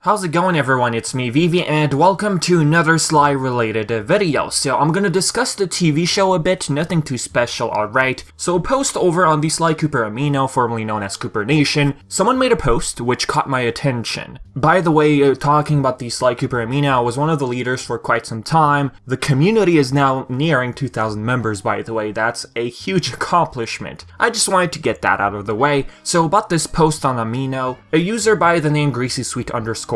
How's it going, everyone? It's me, Vivi, and welcome to another Sly-related video. So I'm gonna discuss the TV show a bit, nothing too special, alright? So a post over on the Sly Cooper Amino, formerly known as Cooper Nation, someone made a post which caught my attention. By the way, talking about the Sly Cooper Amino, I was one of the leaders for quite some time. The community is now nearing 2,000 members, by the way. That's a huge accomplishment. I just wanted to get that out of the way. So about this post on Amino, a user by the name GreasySweet_1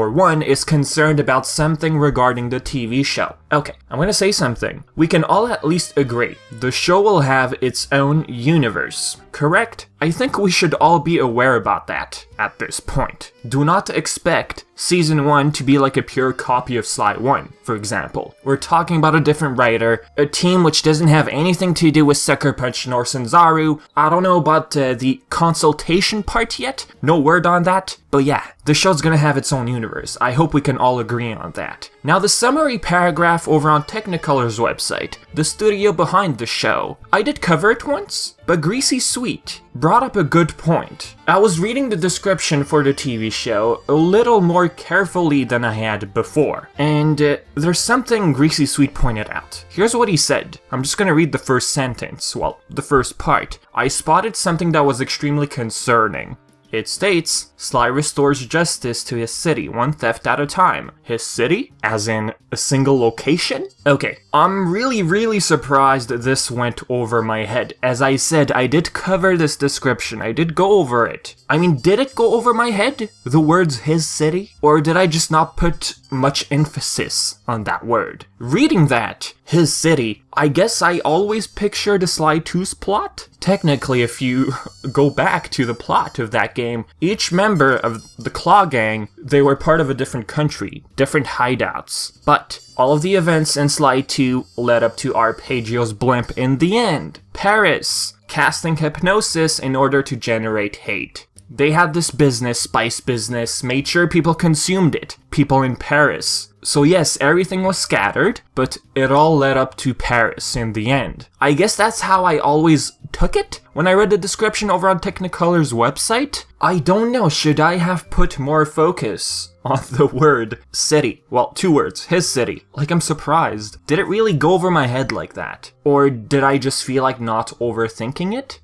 is concerned about something regarding the TV show. Okay, I'm gonna say something. We can all at least agree. The show will have its own universe, correct? I think we should all be aware about that at this point. Do not expect Season 1 to be like a pure copy of Sly 1, for example. We're talking about a different writer, a team which doesn't have anything to do with Sucker Punch nor Sanzaru. I don't know about the consultation part yet, no word on that, but yeah, the show's gonna have its own universe. I hope we can all agree on that. Now the summary paragraph over on Technicolor's website, the studio behind the show, I did cover it once, but Greasy Sweet brought up a good point. I was reading the description for the TV show a little more carefully than I had before, and there's something Greasy Sweet pointed out. Here's what he said. I'm just gonna read the first sentence, well, the first part. I spotted something that was extremely concerning. It states, Sly restores justice to his city, one theft at a time. His city? As in a single location? Okay, I'm really surprised this went over my head. As I said, I did cover this description, I did go over it. I mean, did it go over my head? The words his city? Or did I just not put much emphasis on that word? Reading that, his city, I guess I always pictured the Sly 2's plot. Technically, if you go back to the plot of that game, each member of the Claw Gang, they were part of a different country, different hideouts. But all of the events in Sly 2 led up to Arpeggio's blimp in the end. Paris, casting hypnosis in order to generate hate. They had this business, spice business, made sure people consumed it. People in Paris. So yes, everything was scattered, but it all led up to Paris in the end. I guess that's how I always took it when I read the description over on Technicolor's website. I don't know, should I have put more focus on the word city? Well, 2 words, his city. Like, I'm surprised. Did it really go over my head like that? Or did I just feel like not overthinking it?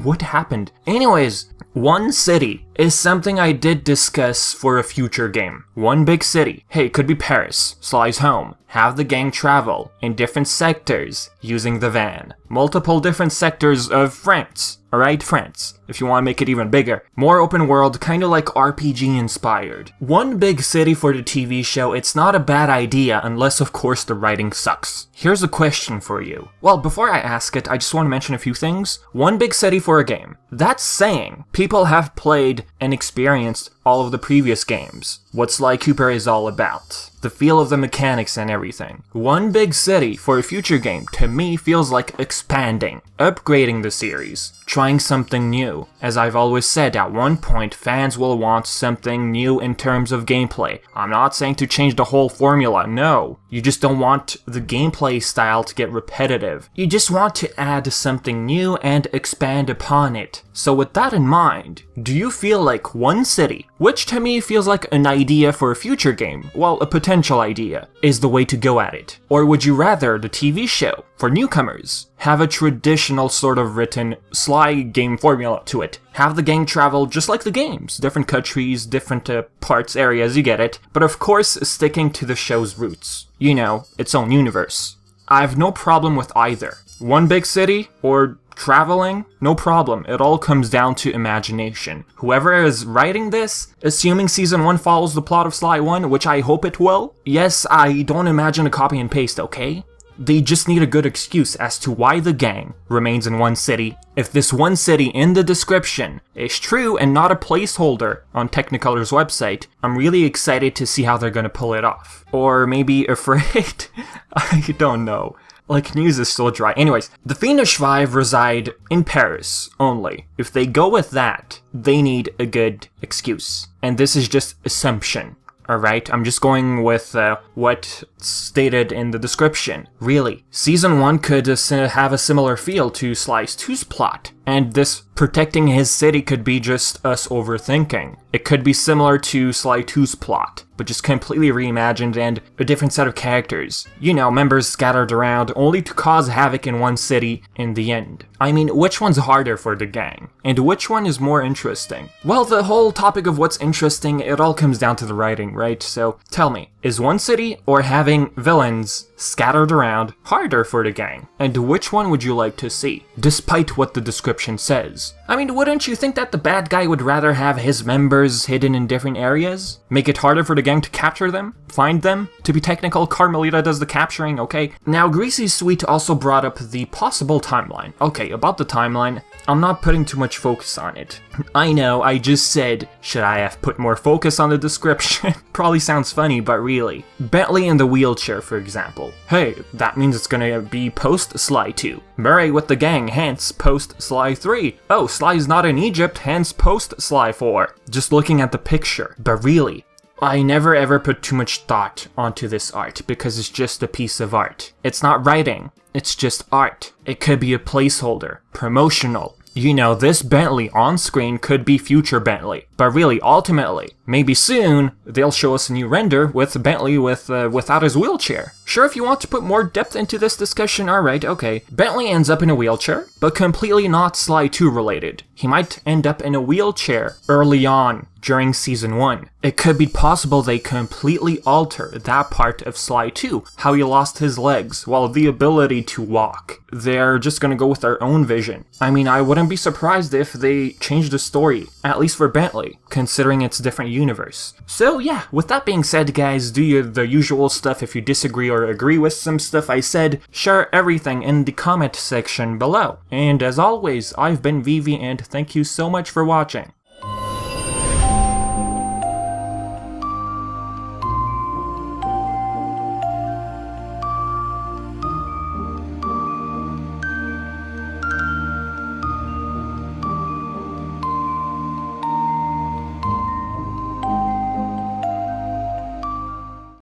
What happened? Anyways, one city is something I did discuss for a future game. One big city. Hey, it could be Paris, Sly's home. Have the gang travel in different sectors using the van. Multiple different sectors of France. Alright, France, if you want to make it even bigger. More open world, kind of like RPG inspired. One big city for the TV show, it's not a bad idea unless of course the writing sucks. Here's a question for you. Well, before I ask it, I just want to mention a few things. One big city for a game. That's saying people have played and experienced all of the previous games. What Sly Cooper is all about. The feel of the mechanics and everything. One big city for a future game, to me, feels like expanding, upgrading the series, trying something new. As I've always said, at one point, fans will want something new in terms of gameplay. I'm not saying to change the whole formula, no. You just don't want the gameplay style to get repetitive. You just want to add something new and expand upon it. So with that in mind, do you feel like one city, which to me feels like an idea for a future game, well, a potential idea, is the way to go at it? Or would you rather the TV show, for newcomers, have a traditional sort of written Sly game formula to it? Have the gang travel just like the games, different countries, different parts, areas, you get it, but of course sticking to the show's roots. You know, its own universe. I have no problem with either. One big city, or traveling, no problem. It all comes down to imagination. Whoever is writing this, assuming Season 1 follows the plot of Sly 1, which I hope it will, yes, I don't imagine a copy and paste, okay? They just need a good excuse as to why the gang remains in one city. If this one city in the description is true and not a placeholder on Technicolor's website, I'm really excited to see how they're gonna pull it off. Or maybe afraid? I don't know. Like, news is still dry. Anyways, the Fiendish Five reside in Paris only. If they go with that, they need a good excuse. And this is just assumption. Alright, I'm just going with what stated in the description. Really, Season 1 could have a similar feel to Sly 2's plot, And this protecting his city could be just us overthinking. It could be similar to Sly 2's plot, but just completely reimagined and a different set of characters. You know, members scattered around only to cause havoc in one city in the end. I mean, which one's harder for the gang? And which one is more interesting? Well, the whole topic of what's interesting, it all comes down to the writing, right? So tell me, is one city or having villains scattered around harder for the gang? And which one would you like to see, despite what the description says? I mean, wouldn't you think that the bad guy would rather have his members hidden in different areas? Make it harder for the gang to capture them? Find them? To be technical, Carmelita does the capturing, okay? Now, Greasy's Sweet also brought up the possible timeline. Okay, about the timeline, I'm not putting too much focus on it. I know, I just said, should I have put more focus on the description? Probably sounds funny, but really. Bentley in the wheelchair, for example. Hey, that means it's gonna be post-Sly 2. Murray with the gang, hence post-Sly 3. Oh, Sly's not in Egypt, hence post-Sly 4. Just looking at the picture. But really, I never ever put too much thought onto this art because it's just a piece of art. It's not writing, it's just art. It could be a placeholder, promotional. You know, this Bentley on screen could be future Bentley, but really, ultimately, maybe soon, they'll show us a new render with Bentley without his wheelchair. Sure, if you want to put more depth into this discussion, alright, okay. Bentley ends up in a wheelchair, but completely not Sly 2 related. He might end up in a wheelchair early on, during Season 1. It could be possible they completely alter that part of Sly 2, how he lost his legs, while the ability to walk. They're just gonna go with their own vision. I mean, I wouldn't be surprised if they changed the story, at least for Bentley, considering it's a different universe. So yeah, with that being said guys, do the usual stuff. If you disagree or agree with some stuff I said, share everything in the comment section below. And as always, I've been Vivi and thank you so much for watching.